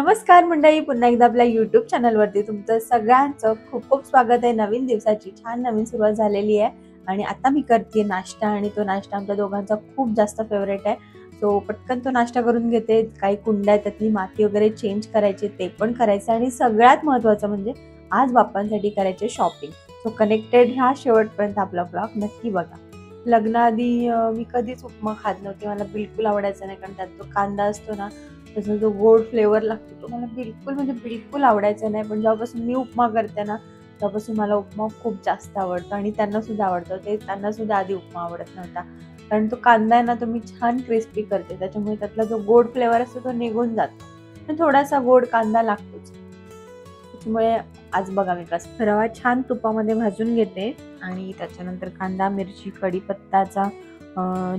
नमस्कार मंडळी, पुन्हा एकदा आपल्या YouTube चॅनलवरती तुमचं सगळ्यांचं खूप खूप स्वागत आहे। नवीन दिवसाची छान नवीन सुरुवात झालेली आहे आणि आता मी करते नाश्ता आणि तो नाश्ता आमच्या दोघांचा खूप जास्त फेवरेट आहे। सो पटकन तो नाश्ता करून घेते। काही कुंड्या आहेत त्यातली माती वगैरे चेंज करायची ते पण करायचं आणि सगळ्यात महत्त्वाचं म्हणजे आज बाप्पांसाठी करायचे शॉपिंग। सो कनेक्टेड राहा शेवटपर्यंत, आपला ब्लॉग नक्की बघा। लग्नाआधी मी कधीच उपमा खात नव्हते, मला बिलकुल आवडायचा नाही, कारण त्यात जो कांदा असतो ना त्याचा जो गोड फ्लेवर लागतो तो मला बिलकुल म्हणजे बिलकुल आवडायचा नाही। पण जेव्हापासून मी उपमा करते ना तेव्हापासून मला उपमा खूप जास्त आवडतो आणि त्यांना सुद्धा आवडतो। त्यांना सुद्धा आधी उपमा आवडत नव्हता, कारण तो कांदा आहे ना तो मी छान क्रिस्पी करते, त्याच्यामुळे त्यातला जो गोड फ्लेवर असतो तो निघून जातो, पण थोडासा गोड कांदा लागतोच। त्याच्यामुळे आज बघा मी कसं रवा छान तुपामध्ये भाजून घेते आणि त्याच्यानंतर कांदा मिरची कढीपत्ताचा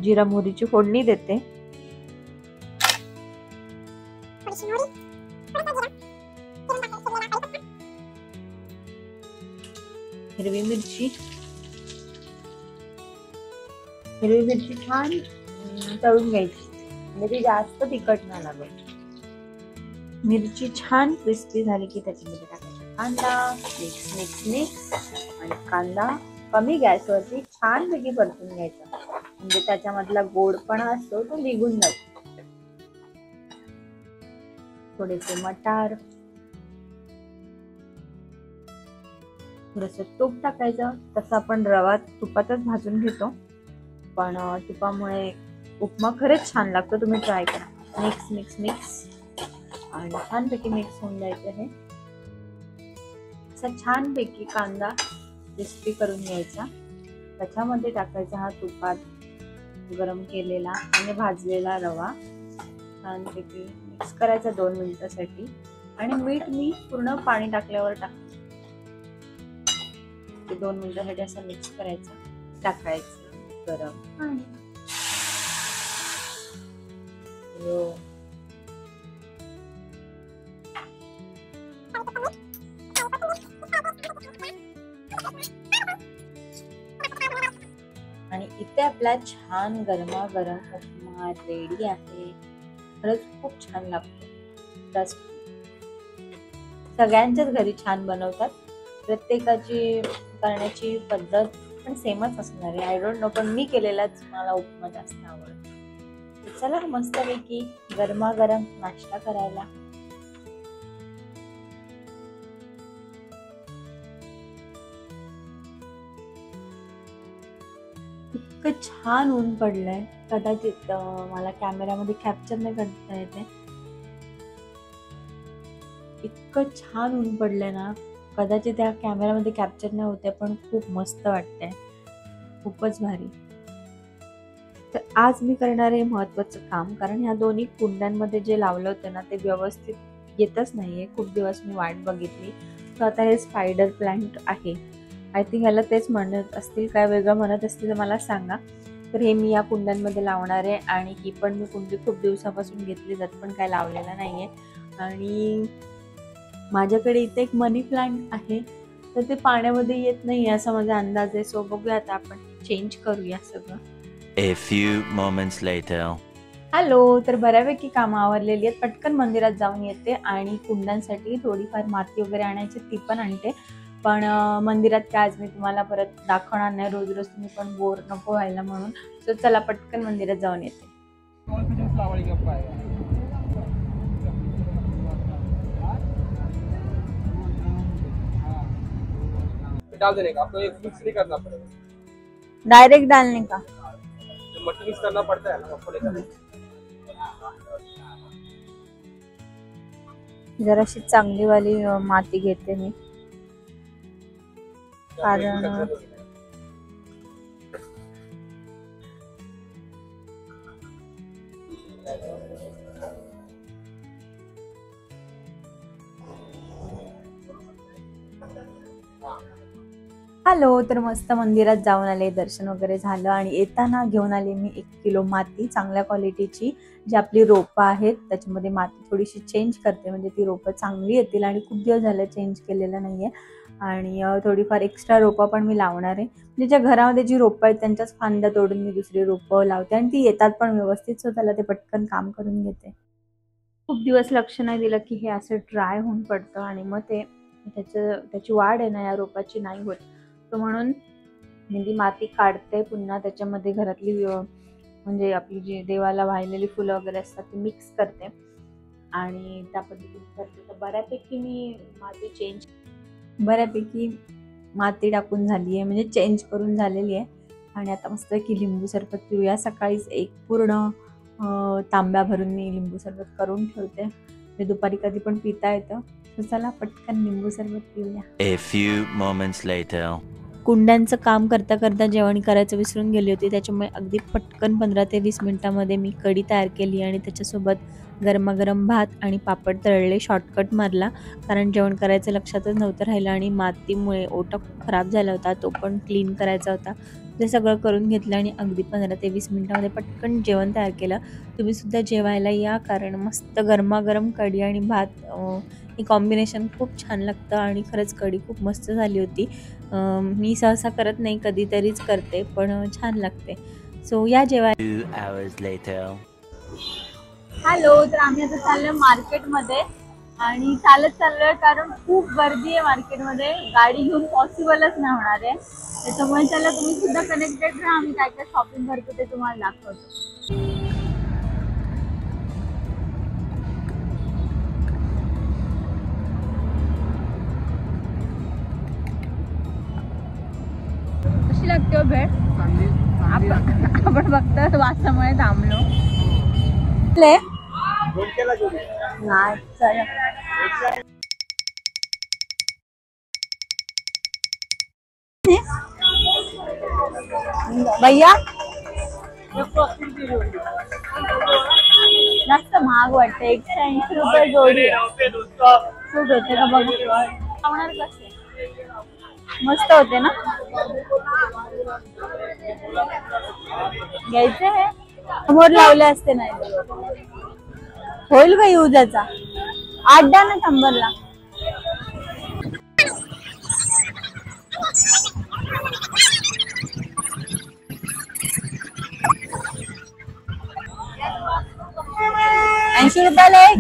जिरा मोहरीची फोडणी देते। हिरवी मिरची छान तळून घ्यायची, म्हणजे ती जास्त तिखट नाही लागत। मिरची छान क्रिस्पी झाली की त्याच्यामध्ये टाकायचा कांदा, मिक्स आणि कांदा कमी गॅसवरती छानपैकी परतून घ्यायचा, म्हणजे त्याच्यामधला गोडपणा असतो तो निघून जातो। थोडेसे मटार, थोडंसं तूप टाकायचं। तसं आपण रवा तुपातच भाजून घेतो, पण तुपामुळे उपमा खरंच छान लागतो, तुम्ही ट्राय करा। मिक्स आणि छानपैकी मिक्स होऊन द्यायचं आहे। असा छानपैकी कांदा क्रिस्पी करून घ्यायचा, त्याच्यामध्ये टाकायचा हा तुपात गरम केलेला आणि भाजलेला रवा, छानपैकी मिक्स करायचा 2 मिनिटासाठी आणि मीठ मी पूर्ण पाणी टाकल्यावर टाकायचं। 2 मिनिटासाठी असं मिक्स करायचं, टाकायचं गरम पाणी। आणि इथे आपला छान गरमागरम उपमा रेडी आहे। खरंच खूप छान लागतो। सगळ्यांच्याच घरी छान बनवतात, प्रत्येकाची करण्याची पद्धत पण सेमच असणार आहे, आय डोंट नो, पण मी केलेलाच मला उपमा जास्त आवडतो। चला मस्तपैकी गरमागरम नाश्ता करायला। इतकं छान ऊन पडलंय, कदाचित मला कॅमेरामध्ये कॅप्चर नाही करता येते। इतकं छान ऊन पडलंय ना, कदाचित त्या कॅमेरामध्ये कॅप्चर नाही होते, पण खूप मस्त वाटतंय, खूपच भारी। तर आज मी करणार आहे महत्त्वाचं काम, कारण ह्या दोन्ही कुंड्यांमध्ये जे लावलं होतं ना ते व्यवस्थित येतच नाहीये। खूप दिवस मी वाट बघितली। तर आता हे स्पायडर प्लांट आहे, आय थिंक ह्याला तेच म्हणत असतील, काय वेगळं म्हणत असतील तर मला सांगा। तर हे मी या कुंड्यांमध्ये लावणार आहे आणि ही पण मी कुंडी खूप दिवसापासून घेतली जात पण काय लावलेला नाहीये। आणि माझ्याकडे इथे एक मनी प्लांट आहे, तर ते पाण्यामध्ये येत नाही असा माझा अंदाज आहे। सो बघूया आता आपण चेंज करूया सगळं। A few moments later. Hello, तर बऱ्यापैकी कामं आवरलेली आहेत, पटकन मंदिरात जाऊन येते आणि कुंडांसाठी थोडीफार माती वगैरे आणायची ती पण आणते। पण मंदिरात काय आज मी तुम्हाला परत दाखवणार नाही, रोज रोज तुम्ही पण बोर नको व्हायला म्हणून। सो चला पटकन मंदिरात जाऊन येते। डाल देने का, आपको एक मिक्स नहीं करना पड़ेगा, डायरेक्ट डालने का मट्टी मिक्स करना पड़ता है ना आपको लेकर। जराशी चांगली वाली माती घेते मी, कारण हॅलो, तर मस्त मंदिरात जाऊन आले, दर्शन वगैरे झालं आणि येताना घेऊन आले मी 1 किलो माती चांगल्या क्वालिटीची। जी आपली रोपं आहेत त्याच्यामध्ये माती थोडीशी चेंज करते, म्हणजे ती रोपं चांगली येतील आणि खूप दिवस झाले चेंज केलेलं नाहीये। आणि थोडीफार एक्स्ट्रा रोपं पण मी लावणार आहे, म्हणजे ज्या घरामध्ये जी रोपं आहेत त्यांच्याच फांद्या तोडून मी दुसरी रोपं लावते आणि ती येतात पण व्यवस्थित। सो त्याला ते पटकन काम करून घेते। खूप दिवस लक्ष नाही दिलं की हे असं ड्राय होऊन पडतं आणि मग ते त्याची वाढ आहे ना या रोपाची नाही होत. तर म्हणून मी ती माती काढते, पुन्हा त्याच्यामध्ये घरातली म्हणजे आपली जी देवाला वाहिलेली फुलं वगैरे असतात ती मिक्स करते आणि त्या पद्धतीने करते. तर बऱ्यापैकी माती टाकून झाली आहे, म्हणजे चेंज करून झालेली आहे. आणि आता मस्त की लिंबू सरबत पिऊया. सकाळीच एक पूर्ण तांब्या भरून मी लिंबू सरबत करून ठेवते, म्हणजे दुपारी कधी पण पिता येतं. तर चला पटकन लिंबू सरबत पिऊया. A few moments later. कुंड्यांचं काम करता करता जेवण करायचं विसरून गेली होती, त्याच्यामुळे अगदी पटकन 15 ते 20 मिनिटामध्ये मी कढी तयार केली आणि त्याच्यासोबत गरमागरम भात आणि पापड तळले. शॉर्टकट मारला, कारण जेवण करायचं लक्षातच नव्हतं राहिलं आणि मातीमुळे ओटा खूप खराब झाला होता, तो पण क्लीन करायचा होता. ते सगळं करून घेतलं आणि अगदी 15 ते 20 मिनिटामध्ये पटकन जेवण तयार केलं. तुम्ही सुद्धा जेवायला या, कारण मस्त गरमागरम कढी आणि भात हे कॉम्बिनेशन खूप छान लागतं आणि खरंच कढी खूप मस्त झाली होती. मी सहसा करत नाही, कधीतरीच करते, पण छान लागते. सो या जेवायला. 2 hours later. हॅलो, तर आम्ही आता चाललोय मार्केटमध्ये आणि चालत चाललोय कारण खूप गर्दी आहे मार्केटमध्ये. गाडी घेऊन पॉसिबलच नाही होणार आहे. त्याच्यामुळे चला तुम्ही सुद्धा कनेक्टेड राहा. आम्ही काय काय शॉपिंग करतो ते तुम्हाला दाखवतो. कशी लागते हो भेळ? आपण फक्त वासामुळे थांबलो. नाही चला. भैया जास्त महाग वाटते. 180 रुपये जोडी आहे. सूट होते का बघ. लावणार कसे? मस्त होते ना. घ्यायचे हे समोर लावले असते. नाही होईल का युजाचा? 8 द्या ना 100ला. ₹80 एक.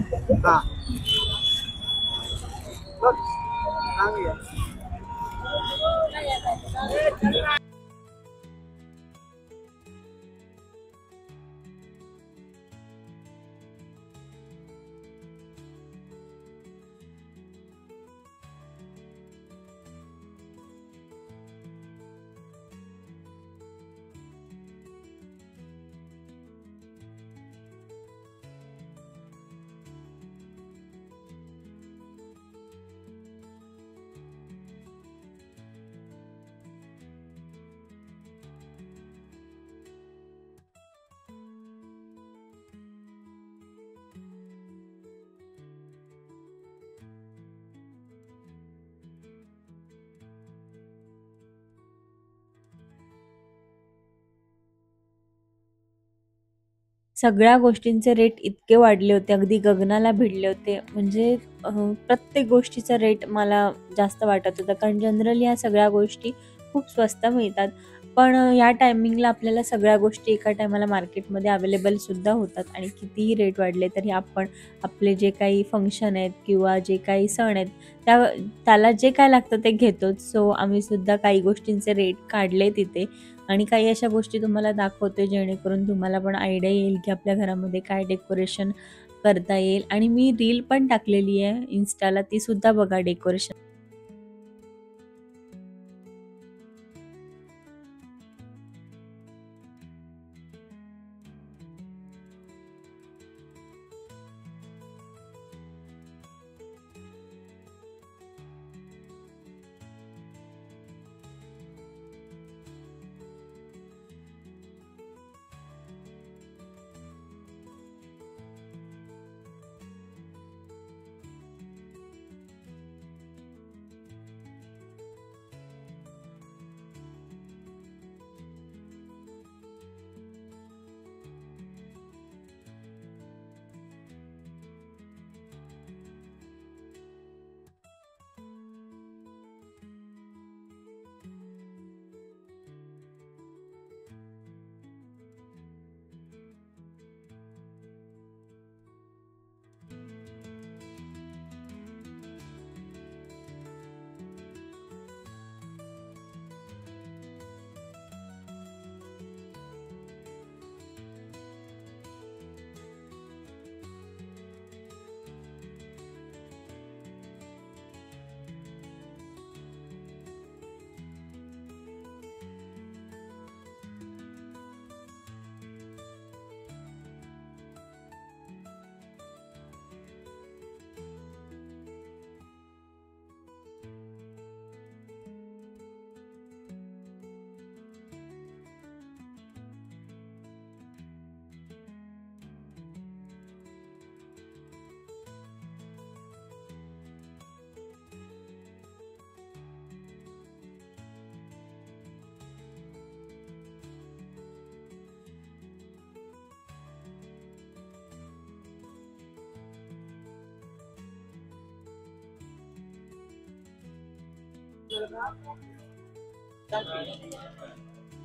सगळ्या गोष्टींचे रेट इतके वाढले होते, अगदी गगनाला भिडले होते. म्हणजे प्रत्येक गोष्टीचा रेट मला जास्त वाटत होता, कारण जनरली ह्या सगळ्या गोष्टी खूप स्वस्त मिळतात. पण या टायमिंगला आपल्याला सगळ्या गोष्टी एका टायमाला मार्केटमध्ये अवेलेबलसुद्धा होतात आणि कितीही रेट वाढले तरी आपण आपले जे काही फंक्शन आहेत किंवा जे काही सण आहेत त्याला जे काय लागतं ते घेतोच. सो आम्हीसुद्धा काही गोष्टींचे रेट काढले तिथे आणि काही अशा गोष्टी तुम्हाला दाखवते जेणेकरून तुम्हाला पण आयडिया येईल की आपल्या घरामध्ये काय डेकोरेशन करता येईल. आणि मी रील पण टाकलेली आहे इन्स्टाला, ती सुद्धा बघा डेकोरेशन.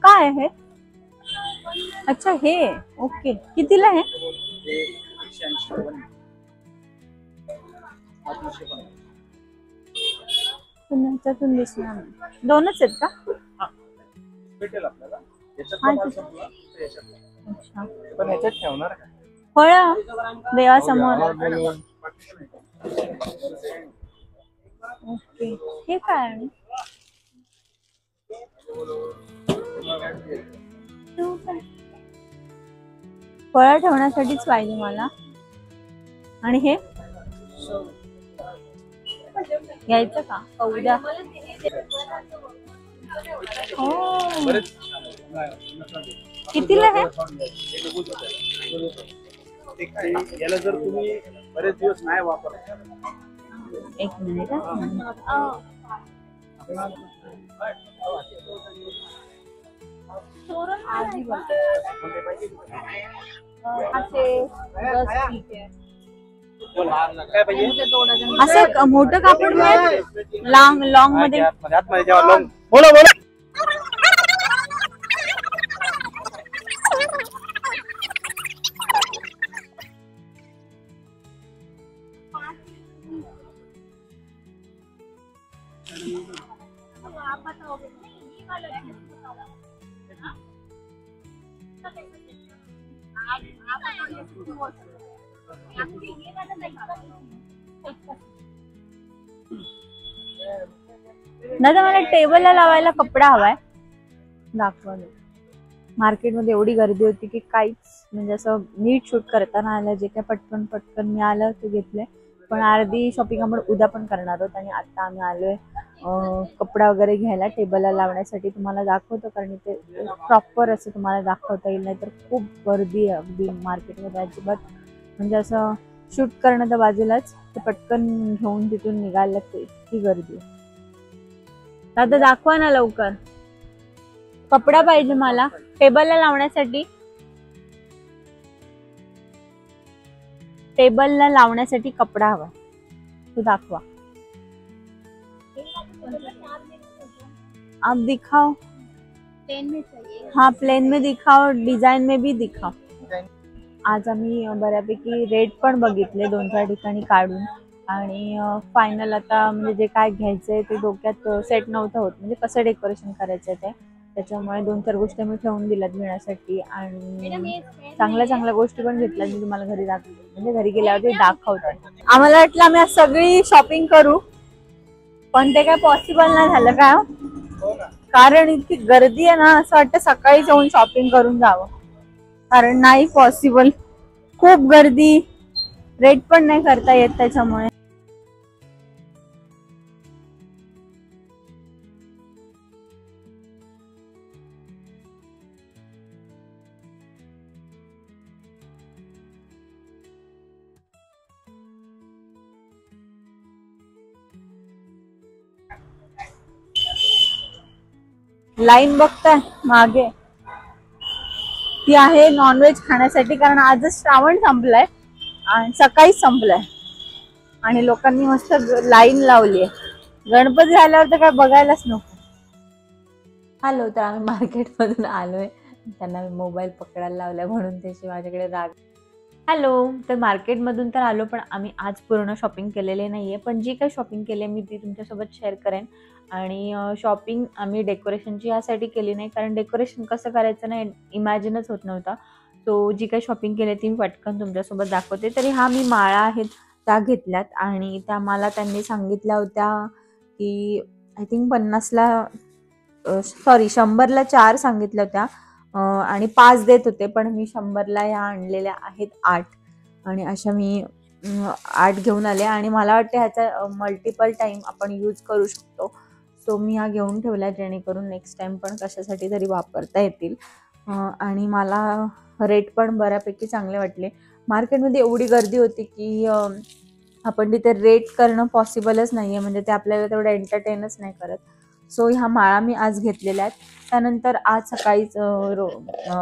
काय आहे? अच्छा हे ओके, कितीला आहे? ह्याच्यातून दिसणार नाही. दोनच आहेत का? भेटेल आपल्याला हा, अच्छा पण ह्याच्यात ठेवणार का? फळ देवासमोर. ओके, हे काय आहे? फळं ठेवण्यासाठीच पाहिजे मला. आणि हे घ्यायचं का उद्या? हो, कितीला आहे? याला जर तुम्ही बरेच दिवस नाही वापरला, एक मिनिट. काय पाहिजे? असं मोठं कापड मिळेल लॉंग लॉंग मध्ये? बोला बोला. दादा मला टेबलला लावायला कपडा हवाय, दाखवा. मार्केटमध्ये एवढी गर्दी होती की काहीच म्हणजे असं नीट शूट करता नाही आलं. जे काय पटकन पटकन मिळालं ते घेतलंय. पण अर्धी शॉपिंग आपण उद्या पण करणार आहोत. आणि आता आम्ही आलोय कपडा वगैरे घ्यायला टेबलला लावण्यासाठी. तुम्हाला दाखवतो कारण ते प्रॉपर असं तुम्हाला दाखवता येईल, नाही तर खूप गर्दी आहे अगदी मार्केटमध्ये. अजिबात म्हणजे असं शूट करणं तर बाजूलाच, ते पटकन घेऊन तिथून निघायला लागतं, इतकी गर्दी आहे. दादा दाखवा ना लवकर, कपडा पाहिजे मला टेबलला लावण्यासाठी. टेबलला लावण्यासाठी कपडा हवा, तो दाखवा. आप दिखाओ. प्लेन में चाहिए? हाँ प्लेन में दिखाओ, डिजाइन में भी दिखाओ. आज आम्ही बऱ्यापैकी रेट पण बघितले 2-4 ठिकाणी काढून. आणि फायनल आता म्हणजे जे काय घ्यायचंय ते डोक्यात सेट नव्हतं होत, म्हणजे कसं डेकोरेशन करायचंय ते. त्याच्यामुळे 2-4 गोष्टी मी ठेवून दिल्यात घेण्यासाठी. आणि चांगल्या चांगल्या गोष्टी पण घेतल्या, मी तुम्हाला घरी दाखवते, म्हणजे घरी गेल्यावर ते दाखवते. आम्हाला वाटलं आम्ही आज सगळी शॉपिंग करू, पण ते काय पॉसिबल नाही झालं. काय कारण इतकी गर्दी आहे ना, असं वाटतं सकाळी जाऊन शॉपिंग करून जावं, कारण नाही पॉसिबल. खूप गर्दी, रेट पण नाही करता येत त्याच्यामुळे. लाईन बघताय मागे, ती आहे नॉनव्हेज खाण्यासाठी. कारण आजच श्रावण संपलाय आणि सकाळीच संपलाय आणि लोकांनी मस्त लाईन लावली आहे. गणपती झाल्यावर तर काय बघायलाच नको. हॅलो, तर आम्ही मार्केटमधून आलोय. त्यांना मी मोबाईल पकडायला लावलाय म्हणून त्याची माझ्याकडे राग. हॅलो, तर मार्केटमधून तर आलो, पण आम्ही आज पूर्ण शॉपिंग केलेली नाहीये. पण जी काही शॉपिंग केली मी ती तुमच्यासोबत शेअर करेन. आणि शॉपिंग आम्ही डेकोरेशनची यासाठी केली नाही, कारण डेकोरेशन कसं करायचं नाही इमॅजिनच होत नव्हता. सो जी काही शॉपिंग केली ती मी पटकन तुमच्यासोबत दाखवते. तरी हा मी माळा आहेत त्या घेतल्यात, आणि त्या मला त्यांनी सांगितल्या होत्या की आय थिंक 50ला 100ला 4 सांगितल्या होत्या. आणि 5 देत होते, पण मी 100ला या आणलेल्या आहेत 8. आणि अशा मी 8 घेऊन आले. आणि मला वाटते ह्याचा मल्टिपल टाइम आपण यूज करू शकतो. सो मी हा घेऊन ठेवला, जेणेकरून नेक्स्ट टाइम पण कशासाठी तरी वापरता येतील. आणि मला रेट पण बऱ्यापैकी चांगले वाटले. मार्केटमध्ये एवढी गर्दी होती की आपण तिथे रेट करणं पॉसिबलच नाही आहे, म्हणजे ते आपल्याला तेवढं एंटरटेनच नाही करत. सो ह्या माळा मी आज घेतलेल्या आहेत. त्यानंतर आज सकाळीच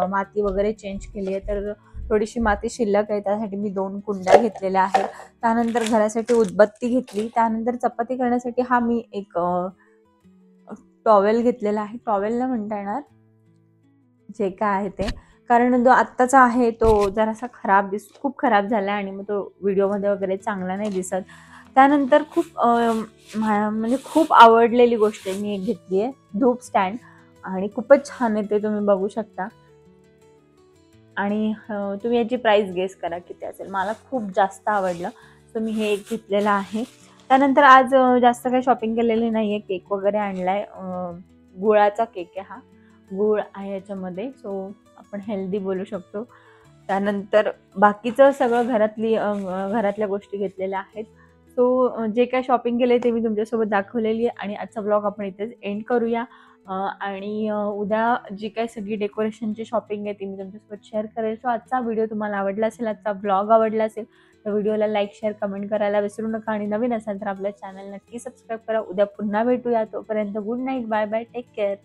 माती वगैरे चेंज केली आहे, तर थोडीशी माती शिल्लक आहे, त्यासाठी मी 2 कुंड्या घेतलेल्या आहेत. त्यानंतर घरासाठी उदबत्ती घेतली. त्यानंतर चपाती करण्यासाठी हा मी एक टॉवेल घेतलेला आहे. टॉवेल न म्हणता येणार, जे काय आहे ते, कारण जो आत्ताचा आहे तो जरासा खूप खराब झाला आणि मग तो व्हिडिओमध्ये वगैरे चांगला नाही दिसत. त्यानंतर म्हणजे खूप आवडलेली गोष्ट मी एक घेतली आहे, धूप स्टँड, आणि खूपच छान आहे ते, तुम्ही बघू शकता. आणि तुम्ही याची प्राइस गेस करा किती असेल. मला खूप जास्त आवडलं, सो मी हे एक घेतलेलं आहे. त्यानंतर आज जास्त काही शॉपिंग केलेली नाही आहे. केक वगैरे आणला आहे, गुळाचा केक आहे हा, गूळ आहे याच्यामध्ये, सो आपण हेल्दी बोलू शकतो. त्यानंतर बाकीचं सगळं घरातल्या गोष्टी घेतलेल्या आहेत. सो जे काय शॉपिंग केले ते मी तुमच्यासोबत दाखवलेली आहे आणि आजचा ब्लॉग आपण इथेच एंड करूया. आणि उद्या जी काही सगळी डेकोरेशनची शॉपिंग आहे ती मी तुमच्यासोबत शेअर करेल. सो आजचा व्हिडिओ तुम्हाला आवडला असेल, आजचा ब्लॉग आवडला असेल तर व्हिडिओला लाईक, शेअर, कमेंट करायला विसरू नका. आणि नवीन असाल तर आपल्या चॅनल नक्की सबस्क्राईब करा. उद्या पुन्हा भेटूया. तोपर्यंत good night, bye bye, take care.